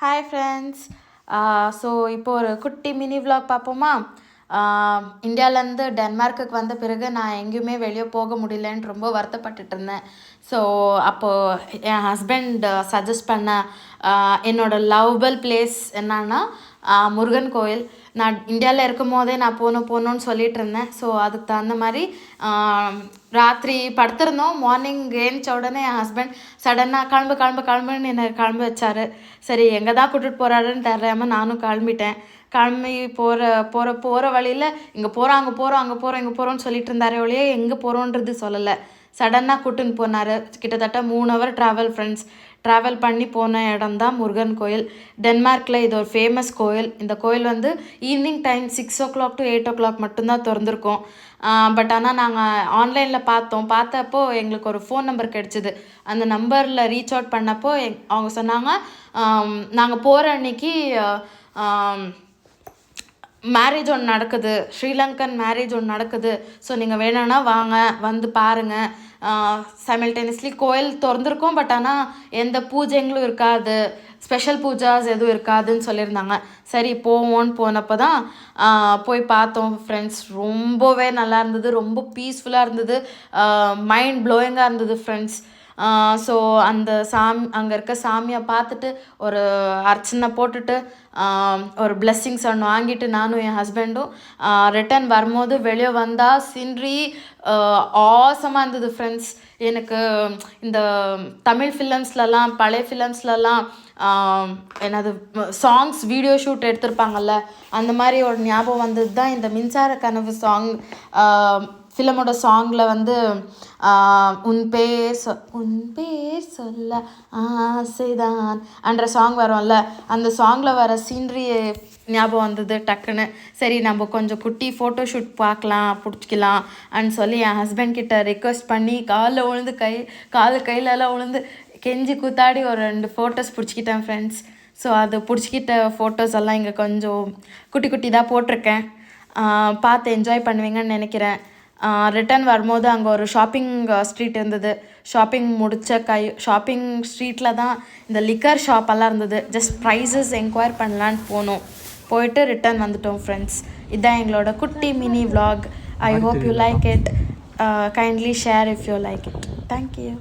Hi friends. So இப்போ ஒரு குட்டி மினி விலாக் பார்ப்போமா? இந்தியாவிலேருந்து டென்மார்க்குக்கு வந்த பிறகு நான் எங்கேயுமே வெளியே போக முடியலன்னு ரொம்ப வருத்தப்பட்டுட்டு இருந்தேன். ஸோ அப்போது என் ஹஸ்பண்ட் சஜஸ்ட் பண்ண என்னோடய லவ்வபிள் பிளேஸ் என்னன்னா முருகன் கோயில். நான் இந்தியாவில் இருக்கும் போதே நான் போகணுன்னு சொல்லிகிட்டு இருந்தேன். ஸோ அதுக்கு தகுந்த மாதிரி ராத்திரி படுத்திருந்தோம். மார்னிங் ஏஞ்ச உடனே என் ஹஸ்பண்ட் சடனாக கிளம்புன்னு என்னை கிளம்ப வச்சார். சரி எங்கே தான் கூட்டிகிட்டு போகிறாருன்னு தெரியாமல் நானும் கிளம்பிட்டேன். கிளம்பி போகிற வழியில் இங்கே போகிறோம் அங்கே போகிறோம் இங்கே போகிறோன்னு சொல்லிட்டு இருந்தாரே ஒழிய எங்கே போகிறோன்றது சொல்லலை. சடனாக கூட்டுன்னு போனார். கிட்டத்தட்ட 3 ஹவர் ட்ராவல் பண்ணி போன இடம் தான் முருகன் கோயில். டென்மார்க்கில் இது ஒரு ஃபேமஸ் கோயில். இந்த கோயில் வந்து evening time 6 o'clock to 8 o'clock மட்டும்தான் திறந்துருக்கோம். பட் ஆனால் நாங்கள் ஆன்லைனில் பார்த்தப்போ எங்களுக்கு ஒரு ஃபோன் நம்பர் கிடச்சிது. அந்த நம்பரில் ரீச் அவுட் பண்ணப்போ அவங்க சொன்னாங்க, நாங்கள் போகிற அன்னைக்கு மேரேஜ் ஒன்று நடக்குது, ஸ்ரீலங்கன் மேரேஜ் ஒன்று நடக்குது. ஸோ நீங்கள் வேணும்னா வாங்க, வந்து பாருங்கள். சைமல்டேனியஸ்லி கோயில் திறந்துருக்கோம். பட் ஆனால் எந்த பூஜைங்களும் இருக்காது, ஸ்பெஷல் பூஜாஸ் எதுவும் இருக்காதுன்னு சொல்லியிருந்தாங்க. சரி போவோன்னு போனப்போ தான் போய் பார்த்தோம் ஃப்ரெண்ட்ஸ். ரொம்பவே நல்லா இருந்தது, ரொம்ப பீஸ்ஃபுல்லாக இருந்தது, மைண்ட் ப்ளோயிங்காக இருந்தது ஃப்ரெண்ட்ஸ். ஸோ அந்த அங்கே இருக்க சாமியை பார்த்துட்டு ஒரு அர்ச்சனை போட்டுட்டு ஒரு பிளெஸ்ஸிங்ஸ் ஒன்று வாங்கிட்டு நானும் என் ஹஸ்பண்டும் ரிட்டன் வரும்போது வெளியே வந்தால் சீன்ரி ஆசமாக இருந்தது ஃப்ரெண்ட்ஸ். எனக்கு இந்த தமிழ் ஃபிலிம்ஸ்லலாம் பழைய ஃபிலிம்ஸ்லலாம் என்னது சாங்ஸ் வீடியோ ஷூட் எடுத்திருப்பாங்கல்ல, அந்த மாதிரி ஒரு ஞாபகம் வந்தது தான் இந்த மின்சார கனவு சாங். ஃபிலிமோட சாங்கில் வந்து உன் பேர் சொல்ல ஆசைதான் என்ற சாங் வரும்ல, அந்த சாங்கில் வர சீன்ரி ஞாபகம் வந்தது டக்குன்னு. சரி நம்ம கொஞ்சம் குட்டி ஃபோட்டோ ஷூட் பிடிச்சிக்கலாம் அப்படின்னு சொல்லி என் ஹஸ்பண்ட் கிட்ட ரெக்வஸ்ட் பண்ணி காலில் விழுந்து கையிலலாம் விழுந்து கெஞ்சி கூத்தாடி ஒரு 2 ஃபோட்டோஸ் பிடிச்சிக்கிட்டேன் ஃப்ரெண்ட்ஸ். ஸோ அது பிடிச்சிக்கிட்ட ஃபோட்டோஸ் எல்லாம் இங்கே கொஞ்சம் குட்டி தான் போட்டிருக்கேன். பார்த்து என்ஜாய் பண்ணுவீங்கன்னு நினைக்கிறேன். ரிட்டன் வரும்போது அங்கே ஒரு ஷாப்பிங் ஸ்ட்ரீட் இருந்தது. ஷாப்பிங் ஸ்ட்ரீட்டில் தான் இந்த லிக்கர் ஷாப்பெல்லாம் இருந்தது. ஜஸ்ட் ப்ரைஸஸ் என்கொயர் பண்ணலான்னு போயிட்டு ரிட்டன் வந்துட்டோம் ஃப்ரெண்ட்ஸ். இதுதான் எங்களோட குட்டி mini vlog. I hope you like it. Kindly share if you like it. Thank you.